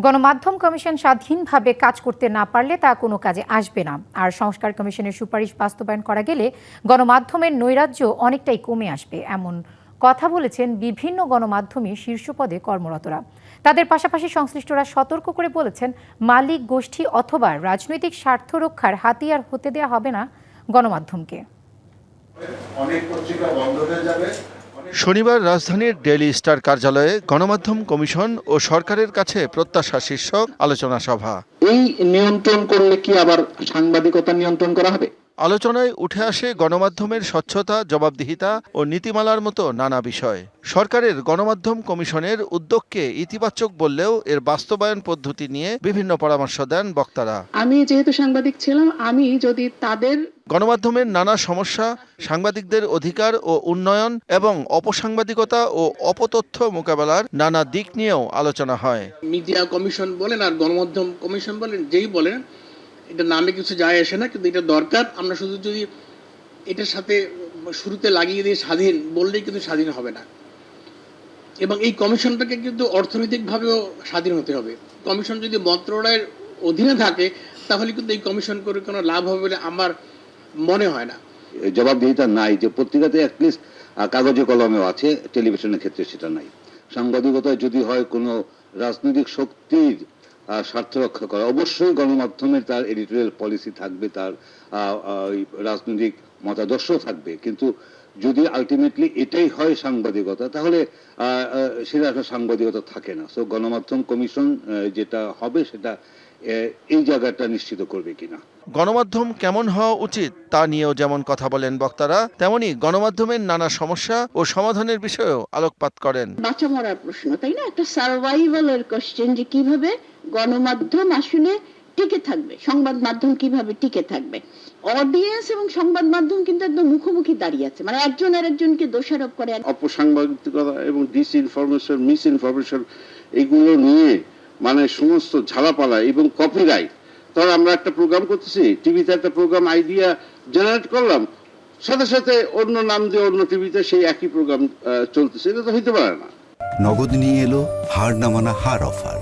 গণমাধ্যম কমিশন স্বাধীনভাবে কাজ করতে না পারলে তা কোনো কাজে আসবে না। আর সংস্কার কমিশনের সুপারিশ বাস্তবায়ন করা গেলে গণমাধ্যমের নৈরাজ্য অনেকটাই কমে আসবে, এমন কথা বলেছেন বিভিন্ন গণমাধ্যমে শীর্ষ পদে কর্মরতরা। তাদের পাশাপাশি সংশ্লিষ্টরা সতর্ক করে বলেছেন, মালিক গোষ্ঠী অথবা রাজনৈতিক স্বার্থ রক্ষার হাতিয়ার হতে দেওয়া হবে না গণমাধ্যমকে। অনেক পত্রিকা বন্ধ হয়ে যাবে। শনিবার রাজধানীর ডেইলি স্টার কার্যালয়ে গণমাধ্যম কমিশন ও সরকারের কাছে প্রত্যাশা শীর্ষক আলোচনা সভা। এই নিয়ন্ত্রণ করলে কি আবার সাংবাদিকতা নিয়ন্ত্রণ করা হবে? আলোচনায় উঠে আসে গণমাধ্যমের স্বচ্ছতা, জবাবদিহিতা ও নীতিমালার মতো নানা বিষয়। সরকারের গণমাধ্যম কমিশনের উদ্যোগকে ইতিবাচক বললেও এর বাস্তবায়ন পদ্ধতি নিয়ে বিভিন্ন পরামর্শ দেন বক্তারা। আমি যেহেতু সাংবাদিক ছিলাম, আমি যদি তাদের গণমাধ্যমের নানা সমস্যা, সাংবাদিকদের অধিকার ও উন্নয়ন এবং অপসাংবাদিকতা ও অপতথ্য মোকাবেলার নানা দিক নিয়েও আলোচনা হয়। মিডিয়া কমিশন বলেন আর গণমাধ্যম কমিশন বলেন, যেই বলেন, এটা নামে কিছু যায় আসে না, কিন্তু এটা দরকার। আমরা শুধু যদি এটার সাথে শুরুতে লাগিয়ে দিয়ে স্বাধীন বললেই কিন্তু স্বাধীন হবে না, এবং এই কমিশনটাকে কিন্তু অর্থনৈতিকভাবেও স্বাধীন হতে হবে। কমিশন যদি মন্ত্রণালয়ের অধীনে থাকে তাহলে কিন্তু এই কমিশন করে কোনো লাভ হবে বলে আমার মনে হয় না। জবাবদিহিতা নাই, যে পত্রিকাতে অ্যাটলিস্ট কাগজে কলমেও আছে, টেলিভিশনের ক্ষেত্রে সেটা নাই। সাংবাদিকতায় যদি হয় কোনো রাজনৈতিক শক্তির স্বার্থ রক্ষা করা, অবশ্যই গণমাধ্যমের তার এডিটোরিয়াল পলিসি থাকবে, তার রাজনৈতিক মতাদর্শ থাকবে, কিন্তু যদি আলটিমেটলি এটাই হয় সাংবাদিকতা, তাহলে সেটা একটা সাংবাদিকতা থাকে না। সো গণমাধ্যম কমিশন যেটা হবে সেটা এই জায়গাটা নিশ্চিত করবে কিনা। গণমাধ্যম কেমন হওয়া উচিত তা নিয়েও যেমন কথা বলেন বক্তারা, তেমনি গণমাধ্যমের নানা সমস্যা ও সমাধানের বিষয়েও আলোকপাত করেন। বাঁচা মরার প্রশ্ন, তাই না? একটা সার্ভাইভালের কোশ্চেন, যে কিভাবে গণমাধ্যম আসলে টিকে থাকবে, সংবাদ মাধ্যম কিভাবে টিকে থাকবে। অডিয়েন্স এবং সংবাদ মাধ্যম কিন্তু একদম মুখোমুখি দাঁড়িয়ে আছে, মানে একজন আর একজনকে দোষারোপ করে। অপসাংবাদিকতা এবং ডিসইনফরমেশন, মিসইনফরমেশন, এগুলো নিয়ে মানে সমস্ত ঝালাপালা এবং কপিরাইট। ধর আমরা একটা প্রোগ্রাম করতেছি, টিভিতে একটা প্রোগ্রাম আইডিয়া জেনারেট করলাম, সাথে সাথে অন্য নাম দিয়ে অন্য টিভিতে সেই একই প্রোগ্রাম চলতেছে, এটা তো হইতে পারে না। নগদ নিয়ে এলো হার না মানা হার অফার।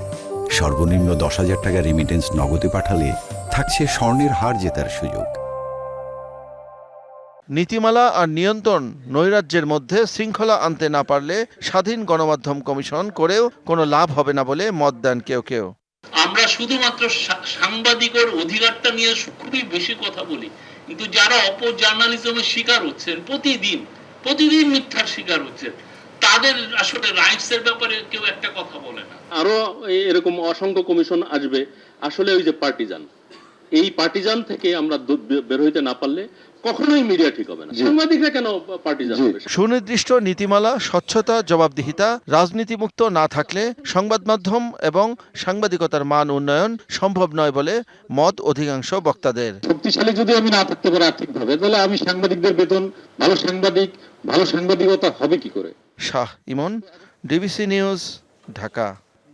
সর্বনিম্ন 10,000 টাকা রেমিটেন্স নগদে পাঠালে থাকছে স্বর্ণের হার জেতার সুযোগ। নীতিমালা আর নিয়ন্ত্রণ নৈরাজ্যের মধ্যে শৃঙ্খলা আনতে না পারলে স্বাধীন গণমাধ্যম কমিশন করেও কোনো লাভ হবে না বলে মত দেন কেউ কেউ। আমরা শুধুমাত্র সাংবাদিকের অধিকারটা নিয়ে খুবই বেশি কথা বলি, কিন্তু যারা অপজার্নালিজমের শিকার হচ্ছেন, প্রতিদিন মিথ্যার শিকার হচ্ছেন, তাদের আসলে রাইটস এর ব্যাপারে কেউ একটা কথা বলে না। আরো এরকম অসংখ্য কমিশন আসবে, আসলে ওই যে পার্টিজান, এই পার্টিজান থেকে আমরা বের হইতে না পারলে কখনোই মিডিয়া ঠিক হবে না। সাংবাদিকরা কেন পার্টিজান হবে? সুনির্দিষ্ট নীতিমালা, স্বচ্ছতা, জবাবদিহিতা, রাজনীতিমুক্ত না থাকলে সংবাদ মাধ্যম এবং সাংবাদিকতার মান উন্নয়ন সম্ভব নয় বলে মত অধিকাংশ বক্তাদের। শক্তিশালী যদি আমি না থাকতে পারি আর্থিকভাবে, তাহলে আমি সাংবাদিকদের বেতন, ভালো সাংবাদিকতা হবে কি করে? শাহ ইমন, ডিবিসি নিউজ, ঢাকা।